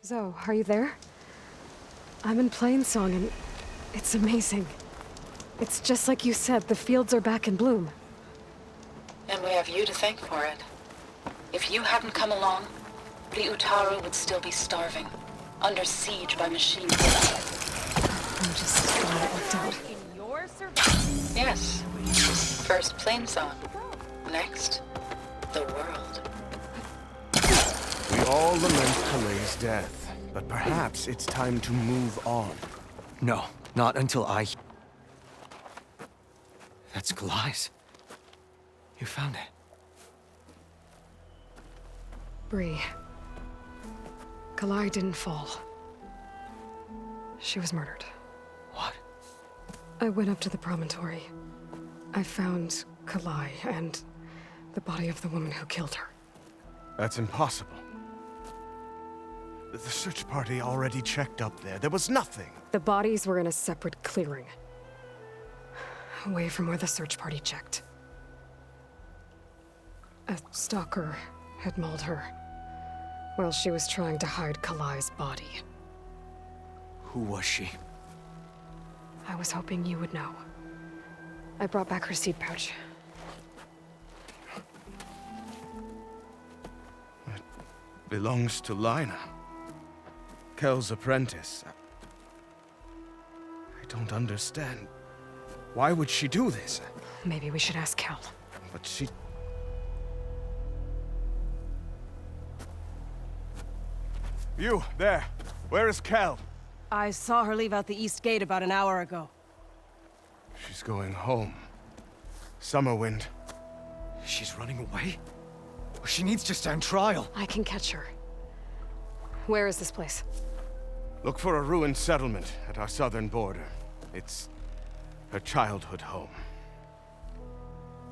Zoe, are you there? I'm in Plainsong and it's amazing. It's just like you said, the fields are back in bloom. And we have you to thank for it. If you hadn't come along, the Utaru would still be starving, under siege by machines. I'm just glad it worked out. In your survival. Yes. First Plainsong. Next, the world. We all lament Kalei's death, but perhaps it's time to move on. No, not until I... That's Kalai's. You found it. Bree. Kalai didn't fall. She was murdered. What? I went up to the Promontory. I found Kalai and the body of the woman who killed her. That's impossible. The search party already checked up there. There was nothing. The bodies were in a separate clearing. Away from where the search party checked. A stalker had mauled her while she was trying to hide Kalai's body. Who was she? I was hoping you would know. I brought back her seed pouch. It belongs to Lina. Kel's apprentice. I don't understand. Why would she do this? Maybe we should ask Kel. But she... You, there. Where is Kel? I saw her leave out the east gate about an hour ago. She's going home. Summerwind. She's running away? She needs to stand trial. I can catch her. Where is this place? Look for a ruined settlement at our southern border. It's her childhood home.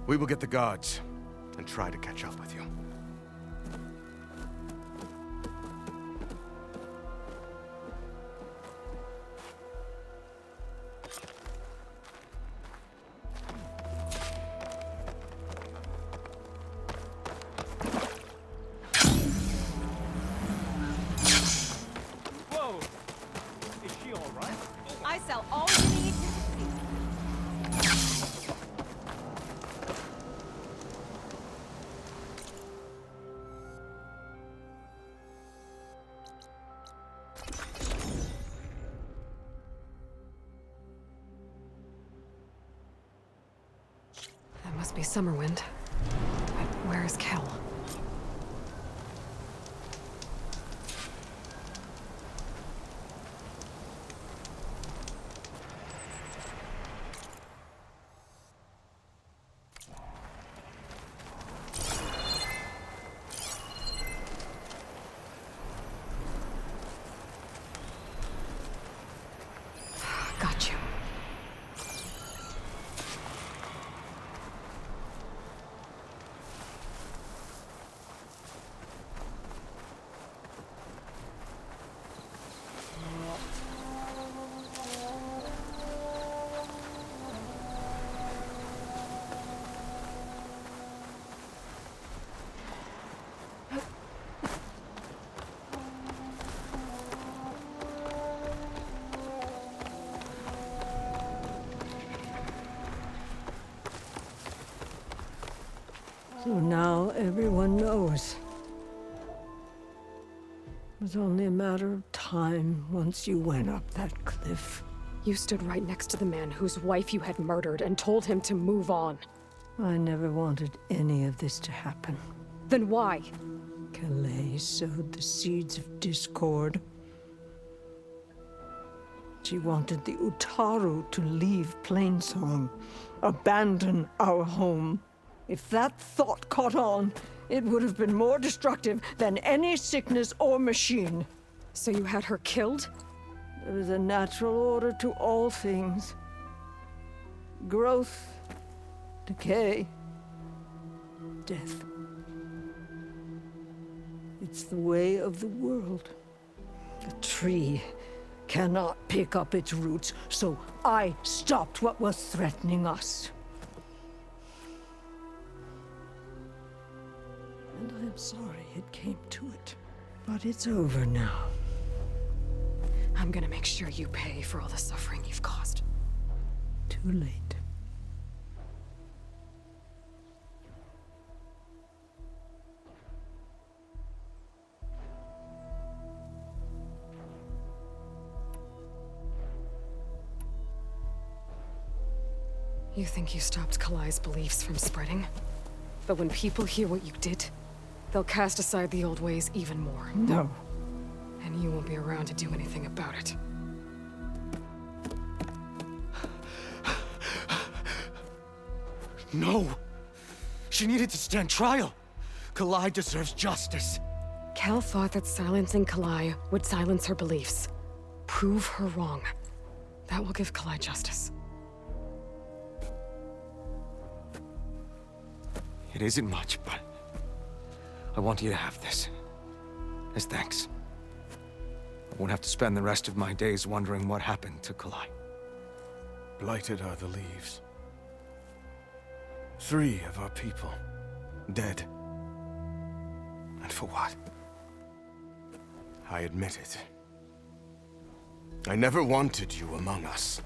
We will get the guards and try to catch up with you. I sell all you need. That must be Summerwind. But where is Kel? Got you. So now everyone knows. It was only a matter of time once you went up that cliff. You stood right next to the man whose wife you had murdered and told him to move on. I never wanted any of this to happen. Then why? Kalei sowed the seeds of discord. She wanted the Utaru to leave Plainsong, abandon our home. If that thought caught on, it would have been more destructive than any sickness or machine. So you had her killed? There is a natural order to all things. Growth, decay, death. It's the way of the world. A tree cannot pick up its roots, so I stopped what was threatening us. And I'm sorry it came to it. But it's over now. I'm gonna make sure you pay for all the suffering you've caused. Too late. You think you stopped Kalai's beliefs from spreading? But when people hear what you did, they'll cast aside the old ways even more. No. And you won't be around to do anything about it. No! She needed to stand trial! Kalai deserves justice. Kel thought that silencing Kalai would silence her beliefs. Prove her wrong. That will give Kalai justice. It isn't much, but I want you to have this. As thanks. I won't have to spend the rest of my days wondering what happened to Kalai. Blighted are the leaves. 3 of our people, dead. And for what? I admit it. I never wanted you among us.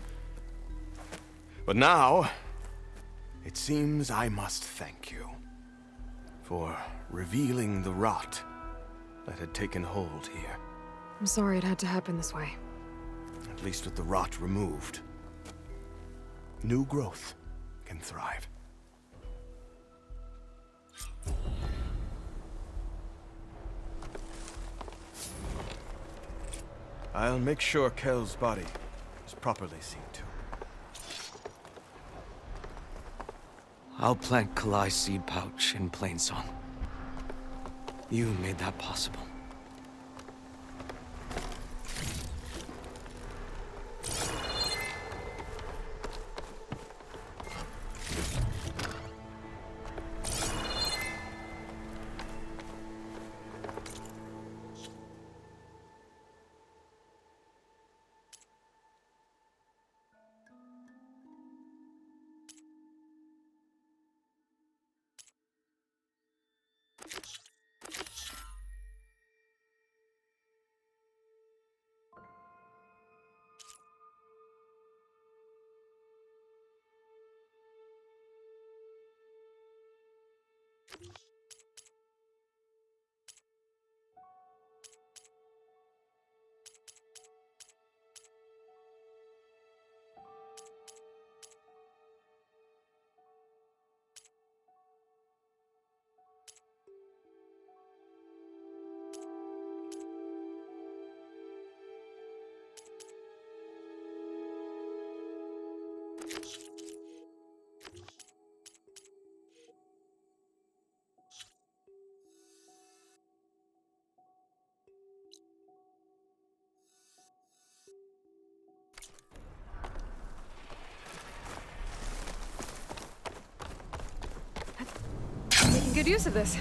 But now, it seems I must thank you for revealing the rot that had taken hold here. I'm sorry it had to happen this way. At least with the rot removed, new growth can thrive. I'll make sure Kel's body is properly seen to. I'll plant Kalai's seed pouch in Plainsong. You made that possible. Making good use of this.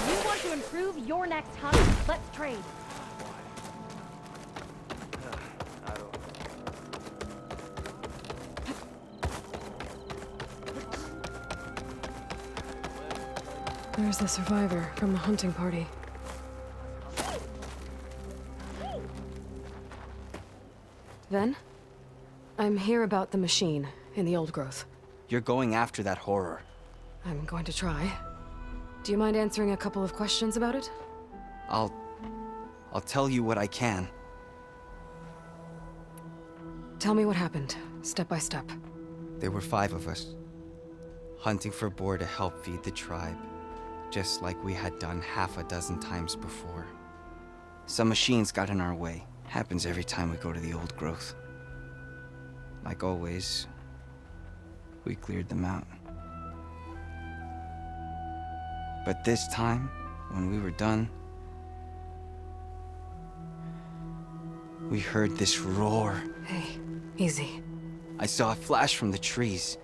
You want to improve your next hunt? Let's trade. There's the survivor from the hunting party. Ven? I'm here about the machine in the Oldgrowth. You're going after that horror. I'm going to try. Do you mind answering a couple of questions about it? I'll tell you what I can. Tell me what happened, step by step. There were 5 of us, hunting for boar to help feed the tribe, just like we had done half a dozen times before. Some machines got in our way. Happens every time we go to the Oldgrowth. Like always, we cleared them out. But this time, when we were done, we heard this roar. Hey, easy. I saw a flash from the trees,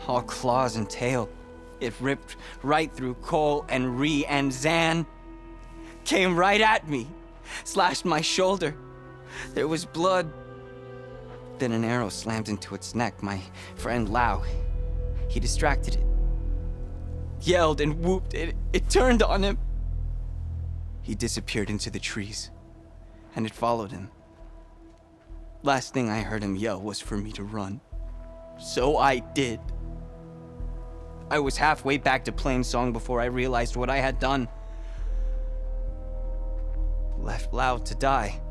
all claws and tail. It ripped right through Cole and Ree, and Zan came right at me, slashed my shoulder. There was blood. Then an arrow slammed into its neck. My friend Lau, he distracted it. Yelled and whooped. It turned on him. He disappeared into the trees, and it followed him. Last thing I heard him yell was for me to run. So I did. I was halfway back to Plainsong before I realized what I had done. Left Lau to die.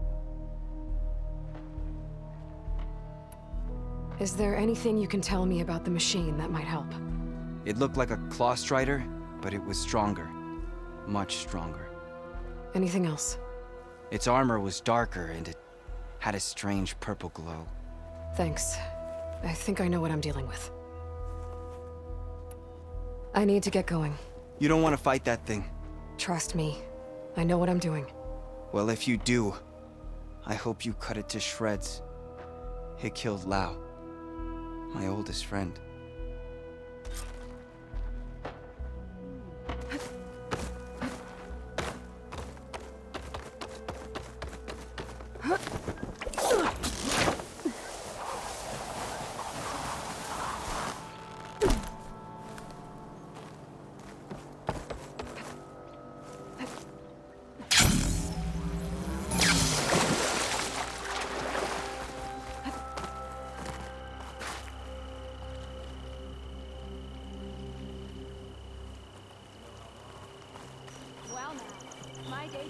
Is there anything you can tell me about the machine that might help? It looked like a claw strider, but it was stronger. Much stronger. Anything else? Its armor was darker, and it had a strange purple glow. Thanks. I think I know what I'm dealing with. I need to get going. You don't want to fight that thing. Trust me. I know what I'm doing. Well, if you do, I hope you cut it to shreds. It killed Lau, my oldest friend.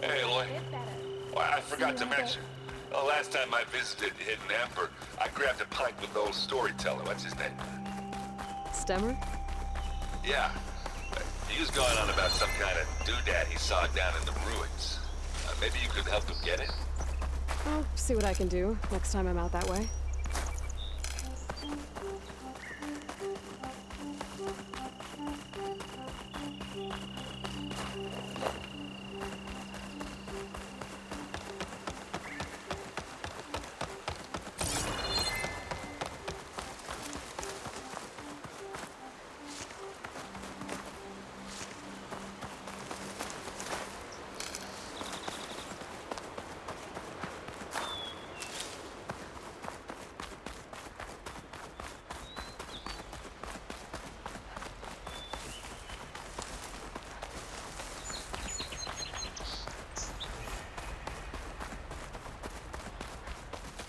Hey, Lloyd. Well, I forgot to mention. The last time I visited Hidden Emperor, I grabbed a pint with the old storyteller. What's his name? Stemmer? Yeah. He was going on about some kind of doodad he saw down in the ruins. Maybe you could help him get it? I'll see what I can do next time I'm out that way.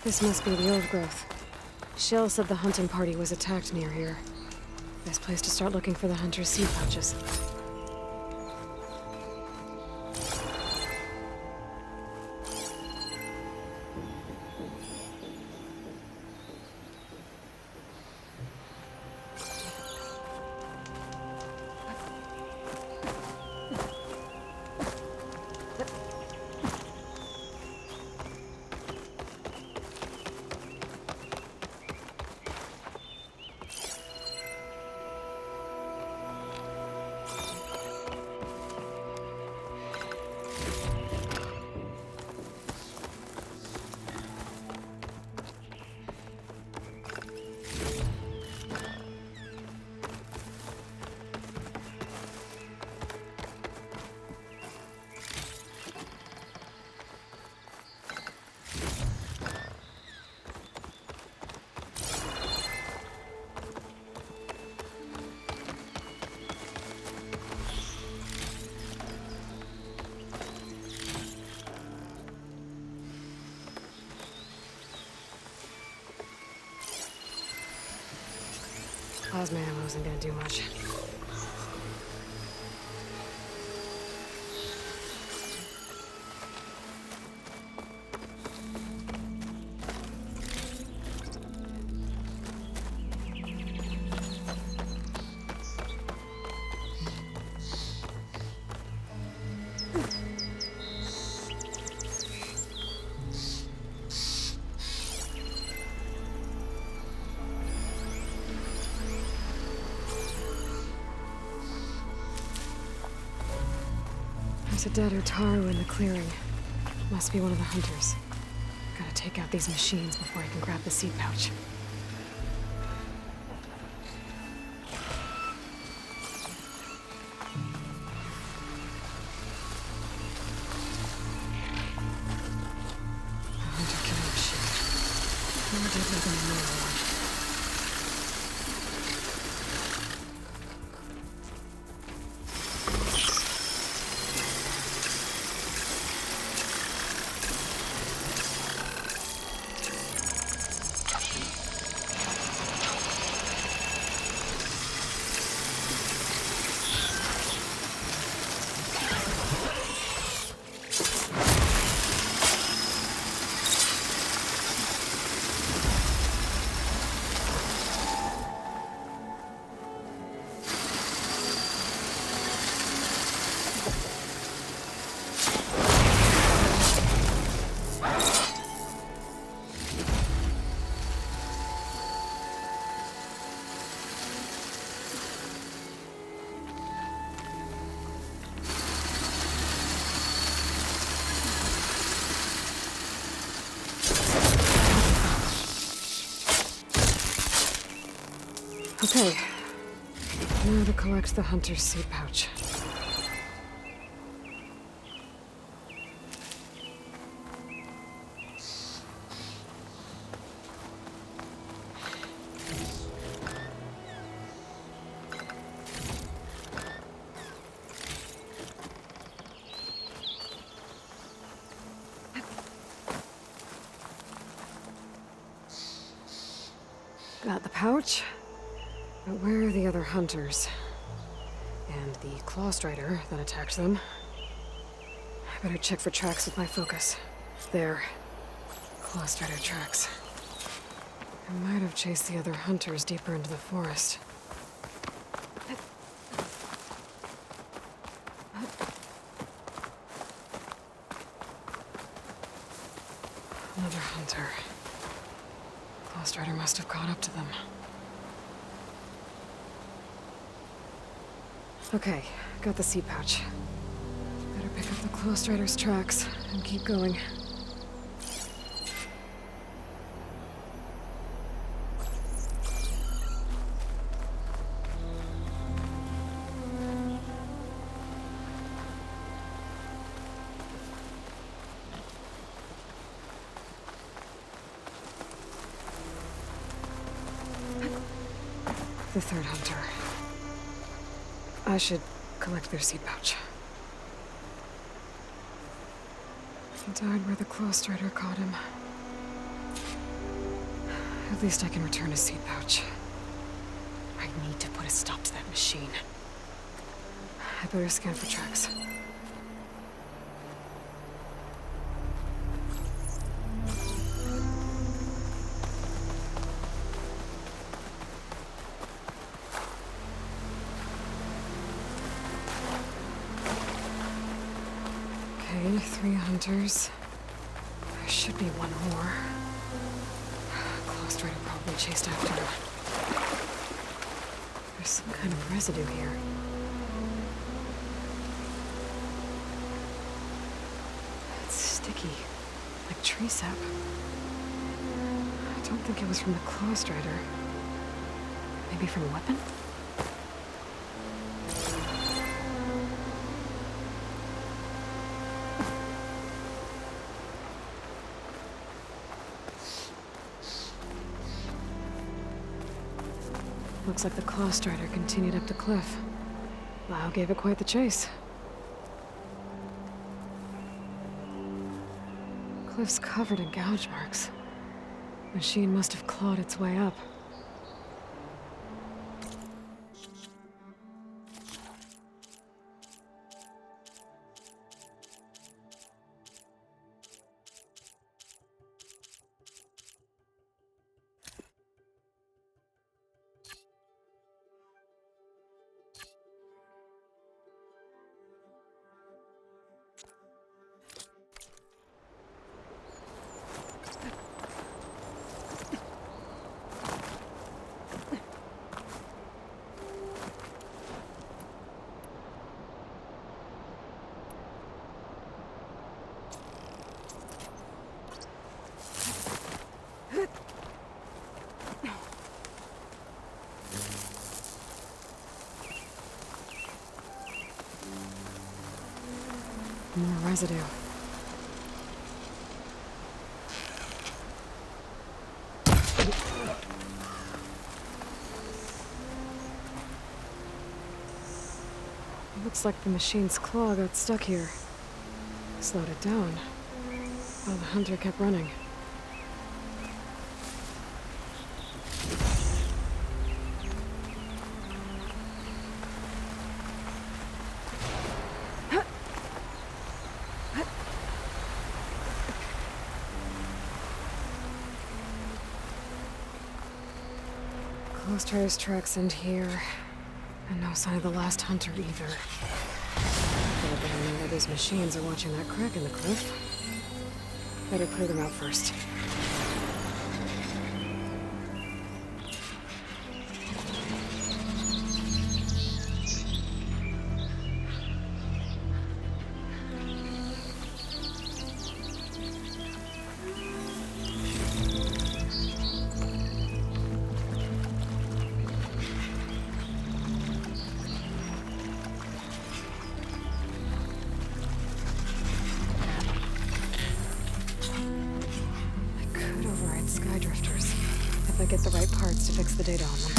This must be the Oldgrowth. Shell said the hunting party was attacked near here. Best place to start looking for the hunter's seed pouches. Plasma ammo isn't gonna do much. There's a dead Utaru in the clearing. Must be one of the hunters. Gotta take out these machines before I can grab the seed pouch. More deadly than a normal one. Okay. Now to collect the hunter's seed pouch. Got the pouch. But where are the other hunters? And the Clawstrider that attacked them? I better check for tracks with my focus. There. Clawstrider tracks. I might have chased the other hunters deeper into the forest. Another hunter. Clawstrider must have caught up to them. Okay, got the seed pouch. Better pick up the Clawstrider's tracks and keep going. The third hunter. I should collect their seed pouch. He died where the Clawstrider caught him. At least I can return his seed pouch. I need to put a stop to that machine. I better scan for tracks. Okay, 3 hunters. There should be one more. Clawstrider probably chased after him. There's some kind of residue here. It's sticky, like tree sap. I don't think it was from the Clawstrider. Maybe from a weapon? Looks like the Clawstrider continued up the cliff. Lau gave it quite the chase. Cliff's covered in gouge marks. Machine must have clawed its way up. More residue. Looks like the machine's claw got stuck here. Slowed it down, while the hunter kept running. Close Trader's tracks end here. And no sign of the last hunter either. But I don't know where those machines are watching that crack in the cliff. Better clear them out first. If I get the right parts to fix the data on them.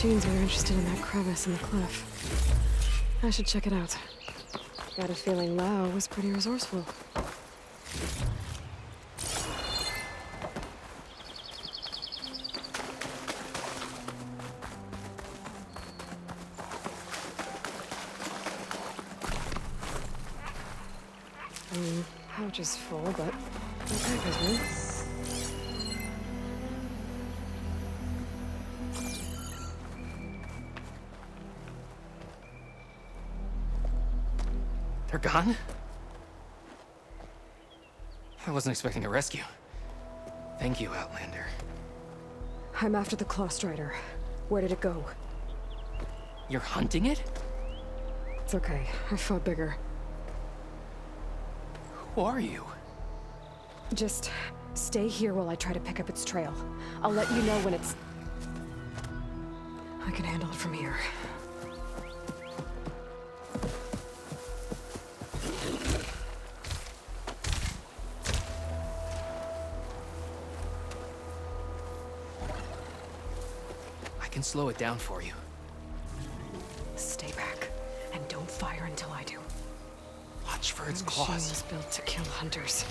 Machines are interested in that crevice in the cliff. I should check it out. Got a feeling Lao was pretty resourceful. Pouch is full, but the pack has room. They're gone? I wasn't expecting a rescue. Thank you, Outlander. I'm after the Claw Strider. Where did it go? You're hunting it? It's okay. I fought bigger. Who are you? Just stay here while I try to pick up its trail. I'll let you know when it's... I can handle it from here. I can slow it down for you. Stay back, and don't fire until I do. What? Watch for its Machine claws. is built to kill hunters.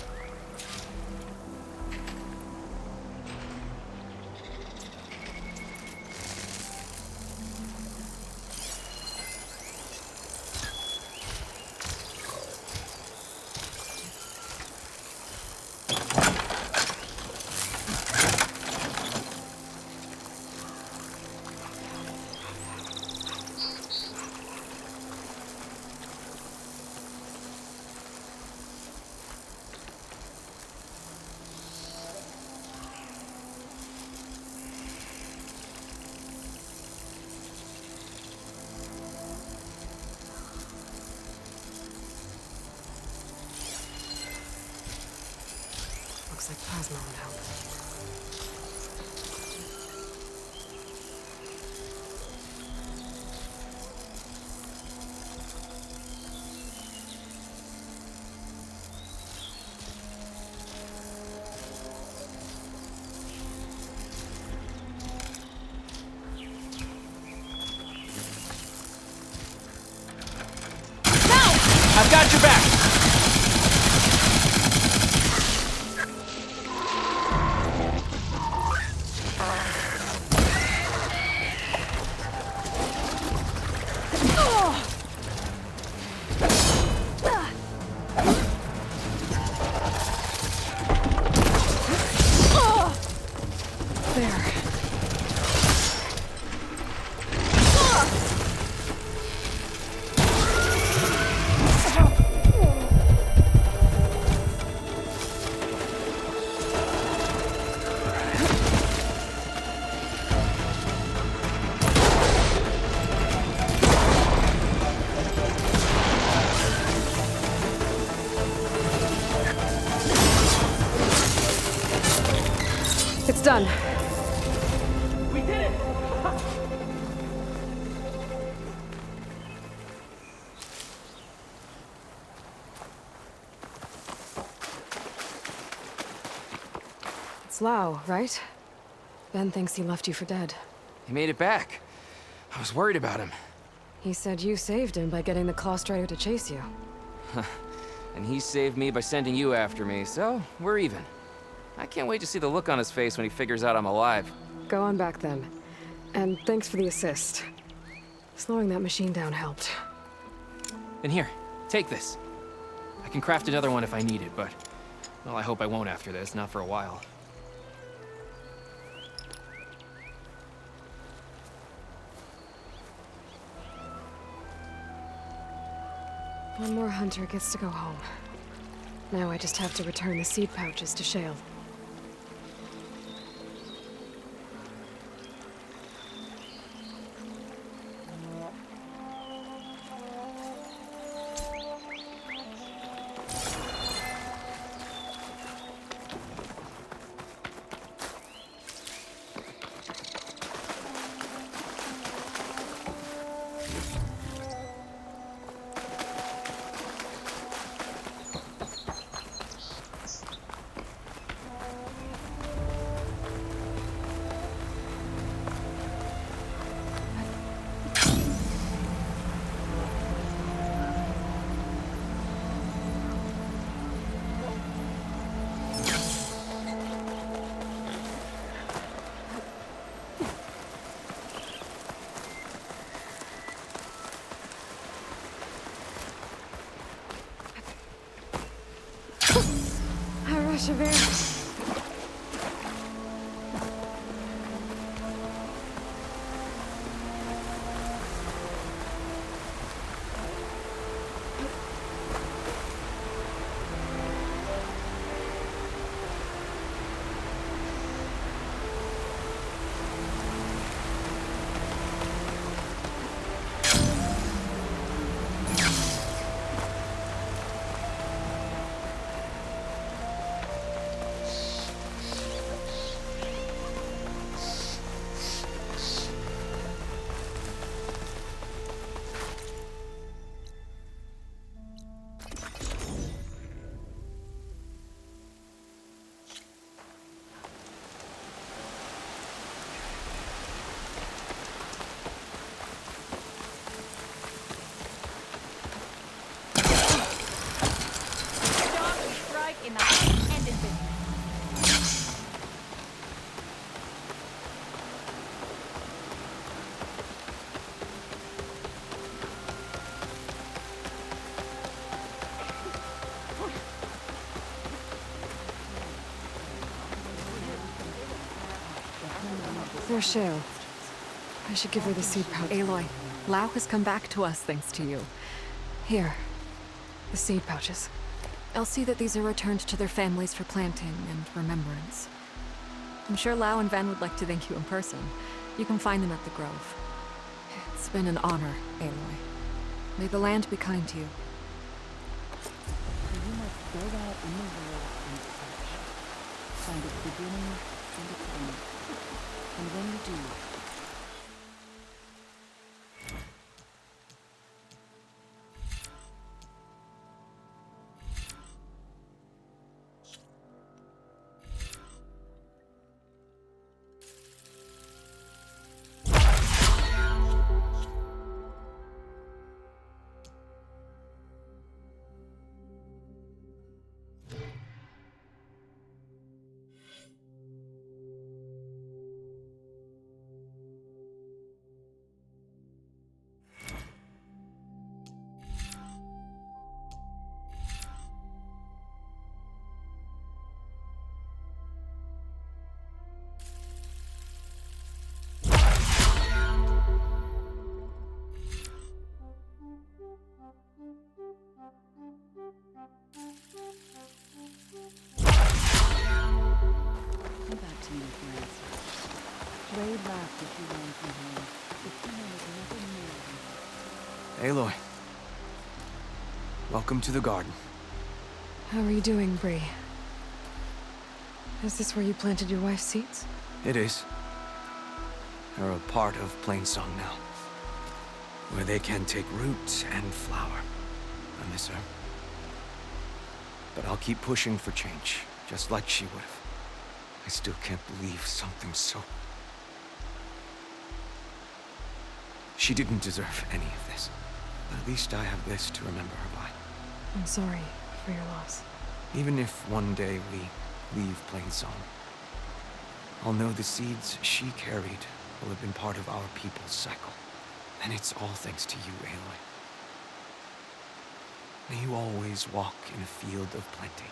Looks like plasma would help. I've got your back! There. It's done. We did it! It's Lau, right? Ben thinks he left you for dead. He made it back. I was worried about him. He said you saved him by getting the Claw Strider to chase you. And he saved me by sending you after me, so we're even. I can't wait to see the look on his face when he figures out I'm alive. Go on back then. And thanks for the assist. Slowing that machine down helped. And here, take this. I can craft another one if I need it, but... well, I hope I won't after this, not for a while. One more hunter gets to go home. Now I just have to return the seed pouches to Shale. Chavez. Rochelle. I should give her the seed pouch. Aloy, Lau has come back to us thanks to you. Here. The seed pouches. I'll see that these are returned to their families for planting and remembrance. I'm sure Lau and Van would like to thank you in person. You can find them at the Grove. It's been an honor, Aloy. May the land be kind to you. You must go out in the world and search. Find its beginning and its end. And when you do, come back to me for answers. Wade laughed as she ran from home. The kingdom was nothing more than Aloy. Welcome to the garden. How are you doing, Bree? Is this where you planted your wife's seeds? It is. They're a part of Plainsong now. Where they can take root and flower. I miss her. But I'll keep pushing for change, just like she would have. I still can't believe something so... She didn't deserve any of this. But at least I have this to remember her by. I'm sorry for your loss. Even if one day we leave Plainsong, I'll know the seeds she carried will have been part of our people's cycle. And it's all thanks to you, Aloy. May you always walk in a field of plenty.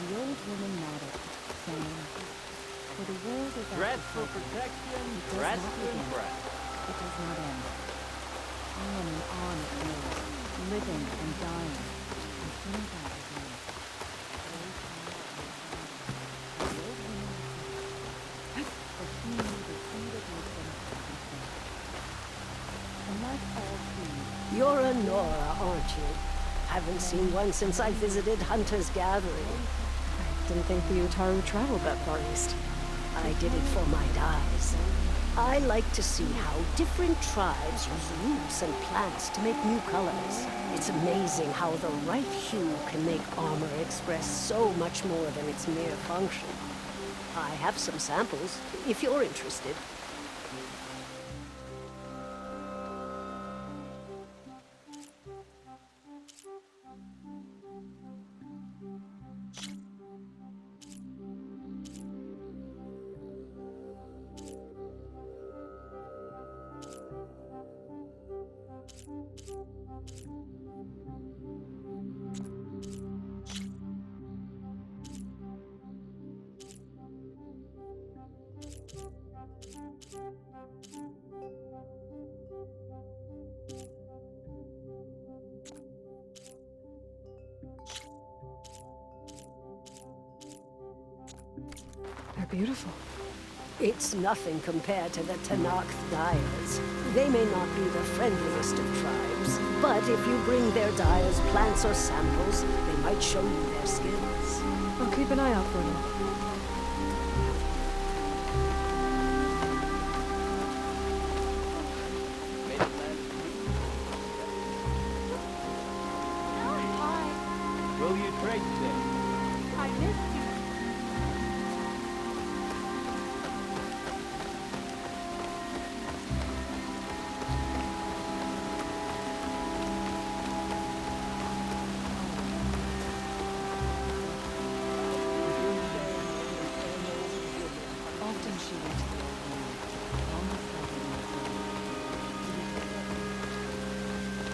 The old woman nodded, saying, "For the world is Dress for protection, dress to impress." It does not end. On and on it goes, living and dying, and coming back again. The old woman was for she knew the seed of wisdom and like all seeds, You're a Nora, aren't you? Haven't seen one since I visited Hunter's Gathering. Didn't think the Utaru traveled that far east. I did it for my dyes. I like to see how different tribes use roots and plants to make new colors. It's amazing how the right hue can make armor express so much more than its mere function. I have some samples, if you're interested. They're beautiful. It's nothing compared to the Tanakh dyers. They may not be the friendliest of tribes, but if you bring their dyers plants or samples, they might show you their skills. I'll keep an eye out for them. Will you trade today? I missed you.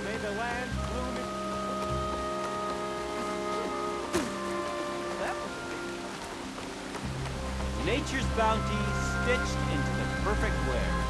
May the land bloom it. That was a big nature's bounty stitched into the perfect wares.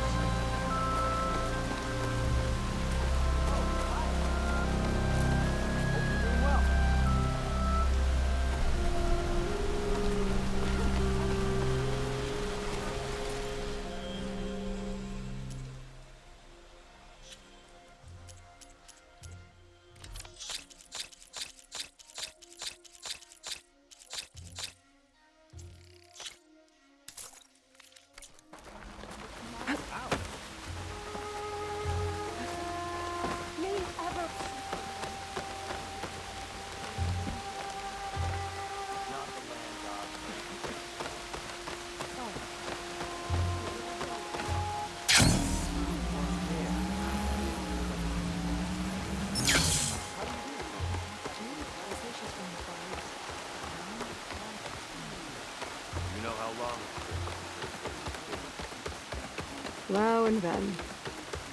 Lau and Ven,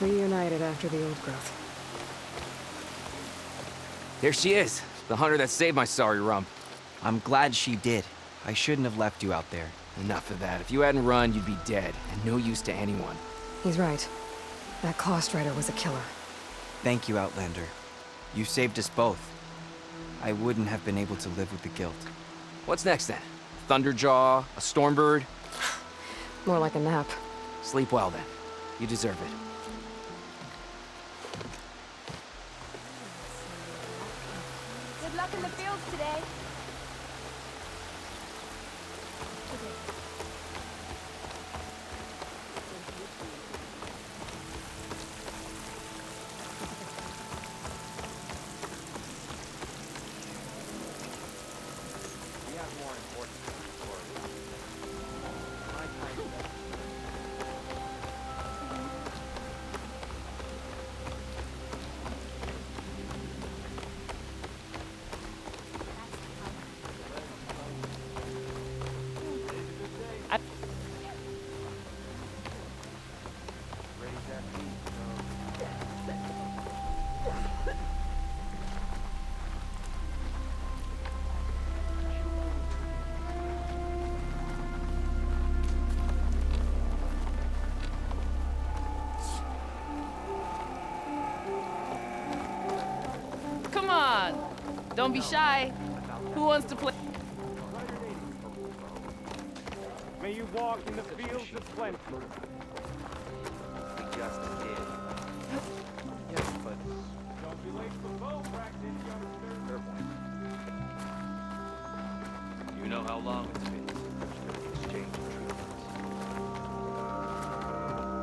reunited after the Oldgrowth. There she is, the hunter that saved my sorry rump. I'm glad she did. I shouldn't have left you out there. Enough of that. If you hadn't run, you'd be dead, and no use to anyone. He's right. That Clawstrider was a killer. Thank you, Outlander. You saved us both. I wouldn't have been able to live with the guilt. What's next then? Thunderjaw? A Stormbird? More like a nap. Sleep well then. You deserve it. Good luck in the fields today. We have more important stories. My time is up. Come on! Don't be shy. Who wants to play? May you walk in the fields of plenty. We just did. Yes, but Don't be late for bow practice, youngster. fair point. You know how long it's been since the exchange of treatments.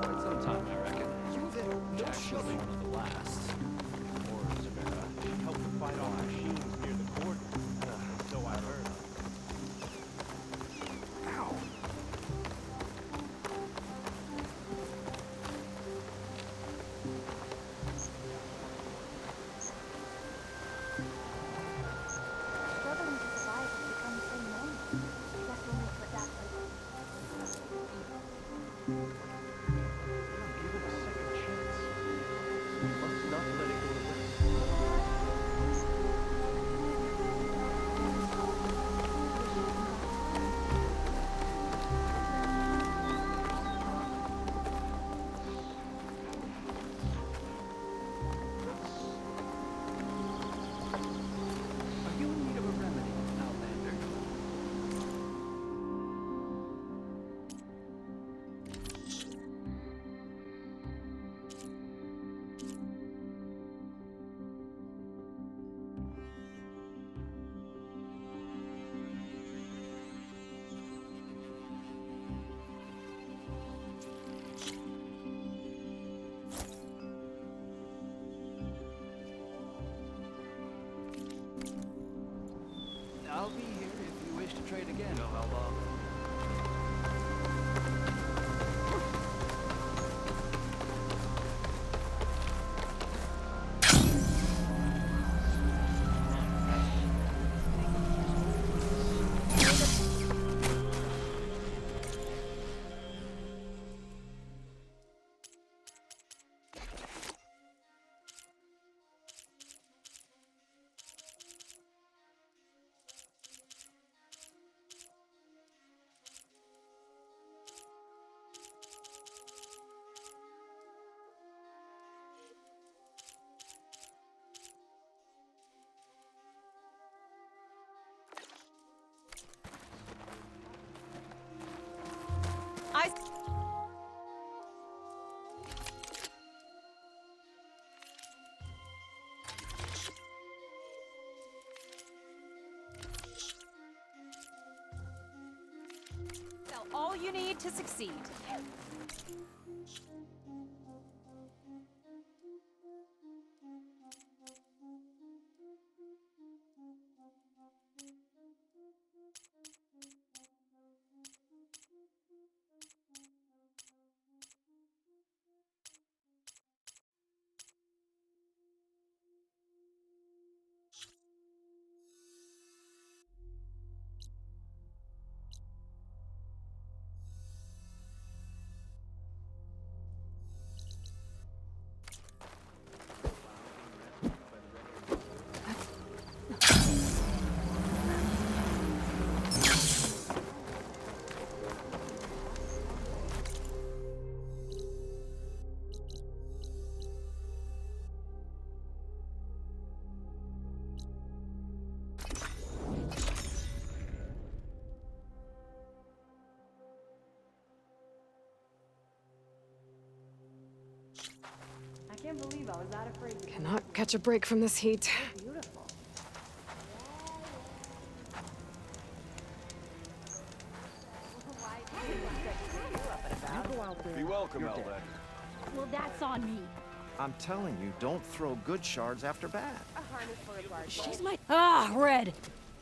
Quite some time, I reckon. Actually, one of the last. Or Samara. She helped to fight off machines near the border. So I heard. Ow. Struggling to survive has become so normal. Guess we'll make it that way. Give it a second chance. We must not let it go to waste. Are you in need of a remedy, Outlander? I'll be here if you wish to trade again. You know how long? all you need to succeed. I can't believe I was that afraid. Cannot catch a break from this heat. Beautiful. Be welcome, Outlet. Well, that's on me. I'm telling you, don't throw good shards after bad. She's my... Ah, Red!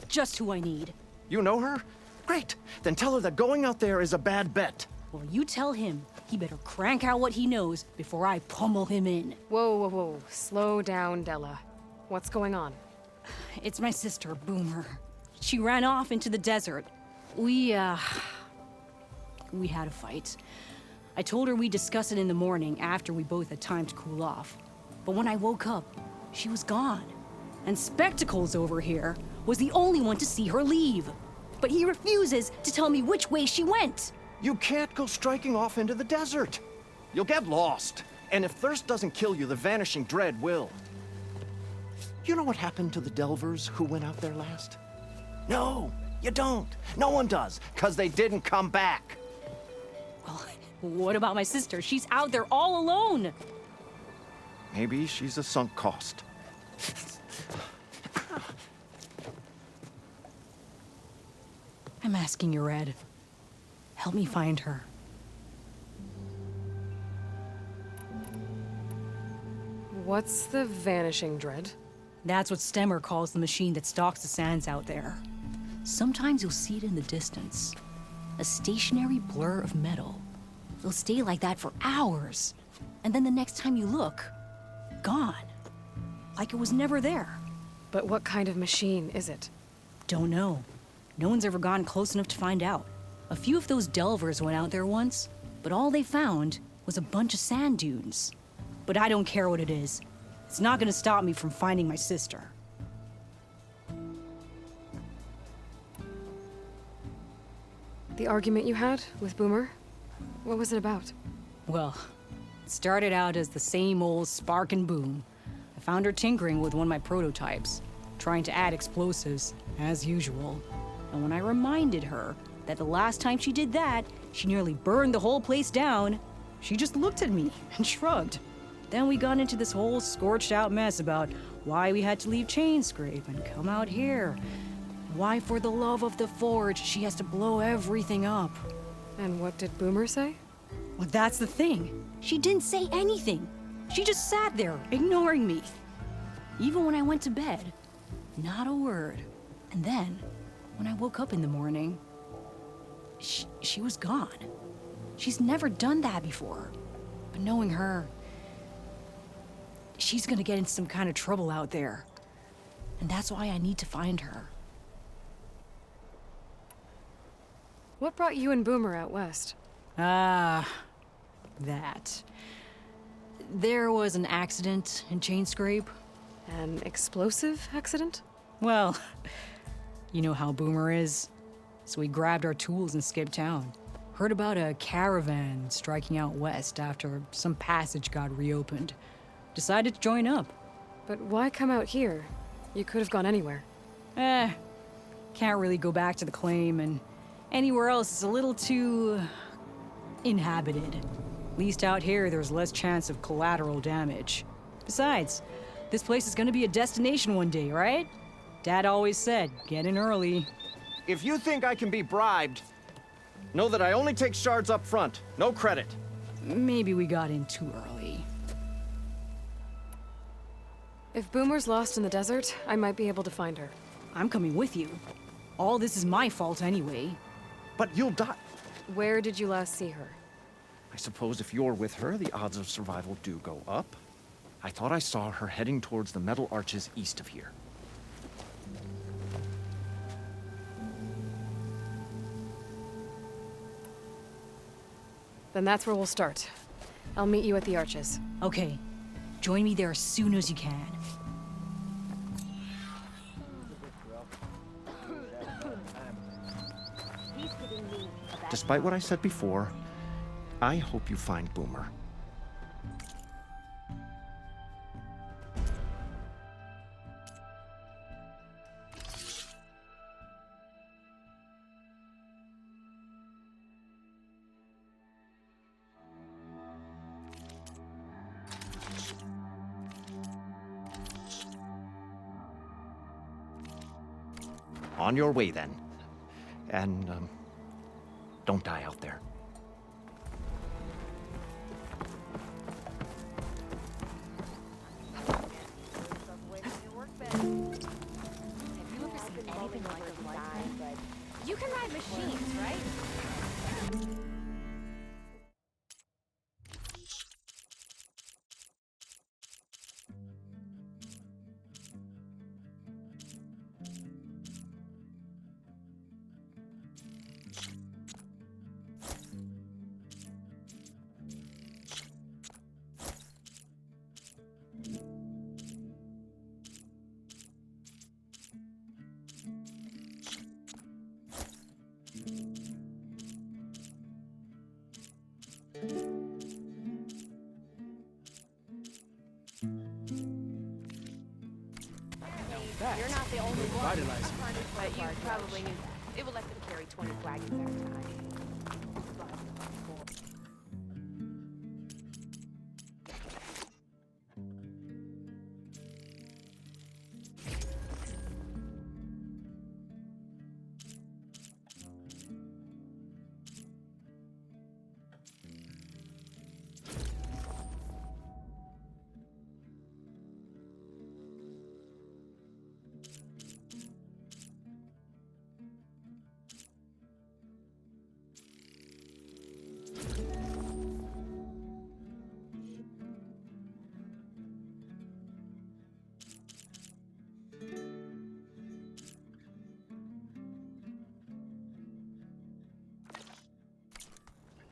Just who I need. You know her? Great. Then tell her that going out there is a bad bet. Well, you tell him he better crank out what he knows before I pummel him in. Whoa, whoa, whoa. Slow down, Della. What's going on? It's my sister, Boomer. She ran off into the desert. We had a fight. I told her we'd discuss it in the morning after we both had time to cool off. But when I woke up, she was gone. And Spectacles over here was the only one to see her leave. But he refuses to tell me which way she went. You can't go striking off into the desert. You'll get lost. And if thirst doesn't kill you, the vanishing dread will. You know what happened to the Delvers who went out there last? No, you don't. No one does, because they didn't come back. Well, what about my sister? She's out there all alone. Maybe she's a sunk cost. I'm asking you, Red. Help me find her. What's the vanishing dread? That's what Stemmer calls the machine that stalks the sands out there. Sometimes you'll see it in the distance. A stationary blur of metal. It'll stay like that for hours. And then the next time you look, gone. Like it was never there. But what kind of machine is it? Don't know. No one's ever gotten close enough to find out. A few of those delvers went out there once, but all they found was a bunch of sand dunes. But I don't care what it is. It's not gonna stop me from finding my sister. The argument you had with Boomer? What was it about? Well, it started out as the same old spark and boom. I found her tinkering with one of my prototypes, trying to add explosives, as usual. And when I reminded her that the last time she did that, she nearly burned the whole place down, she just looked at me and shrugged. Then we got into this whole scorched out mess about why we had to leave Chainscrape and come out here. Why, for the love of the Forge, she has to blow everything up. And what did Boomer say? Well, that's the thing. She didn't say anything. She just sat there, ignoring me. Even when I went to bed, not a word. And then, when I woke up in the morning, she was gone. She's never done that before. But knowing her, she's gonna get in some kind of trouble out there. And that's why I need to find her. What brought you and Boomer out west? That. There was an accident in Chainscrape. An explosive accident? Well, you know how Boomer is. So we grabbed our tools and skipped town. Heard about a caravan striking out west after some passage got reopened. Decided to join up. But why come out here? You could have gone anywhere. Can't really go back to the claim, and anywhere else is a little too inhabited. At least out here, there's less chance of collateral damage. Besides, this place is gonna be a destination one day, right? Dad always said, get in early. If you think I can be bribed, Know that I only take shards up front. No credit. Maybe we got in too early. If Boomer's lost in the desert, I might be able to find her. I'm coming with you. All this is my fault anyway. But you'll die. Where did you last see her? I suppose if you're with her, the odds of survival do go up. I thought I saw her heading towards the metal arches east of here. Then that's where we'll start. I'll meet you at the arches. Okay. Join me there as soon as you can. Despite what I said before, I hope you find Boomer. On your way, then. And, don't die out there. You can ride machines, right? You're not the only one. But you probably knew that. It will let them carry 20 wagons at a time.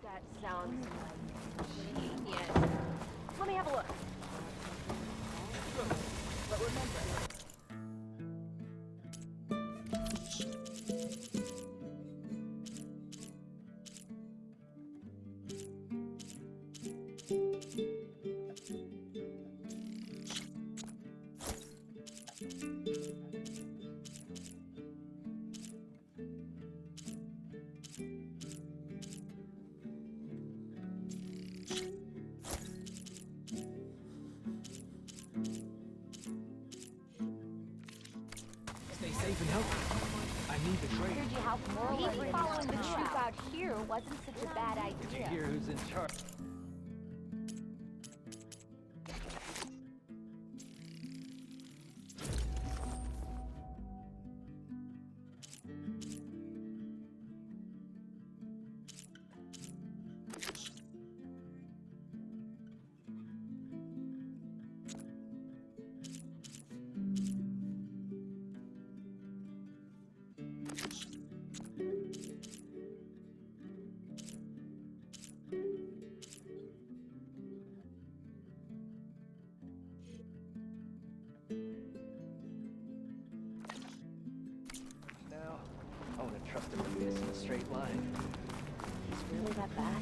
That sounds genius. Let me have a look. But remember, Stay safe and healthy. I need the trade. Heard you help morally following the troop out here wasn't such a bad Did you idea. hear who's in charge? Now, I want to trust him to lead us in a straight line. It's really that bad.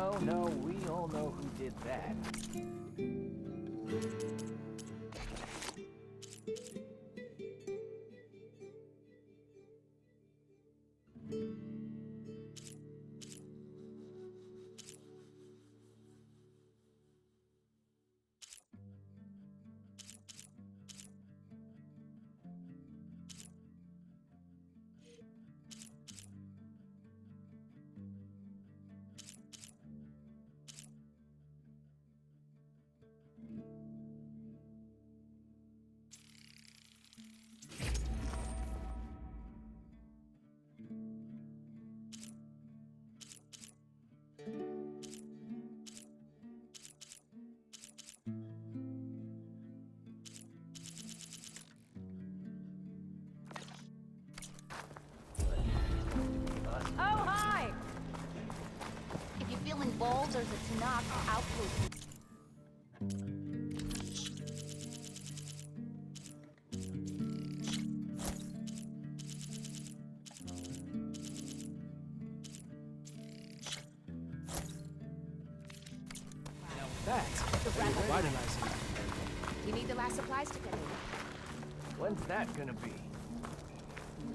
No, we all know who did that. Oh, hi! If you're feeling bold, there's a Tanakh outpost. That's revitalizing. You need the last supplies to get in. When's that gonna be?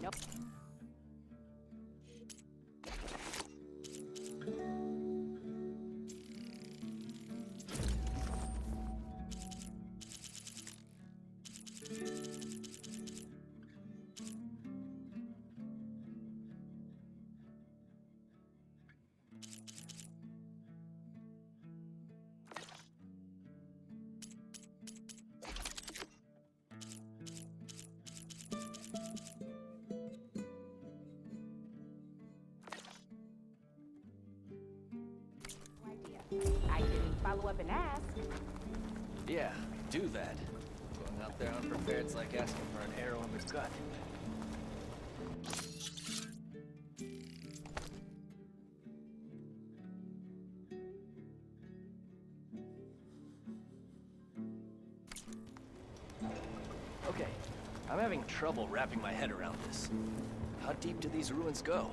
Nope. I didn't follow up and ask. Yeah, do that. Going out there unprepared's like asking for an arrow in the gut. Okay, I'm having trouble wrapping my head around this. How deep do these ruins go?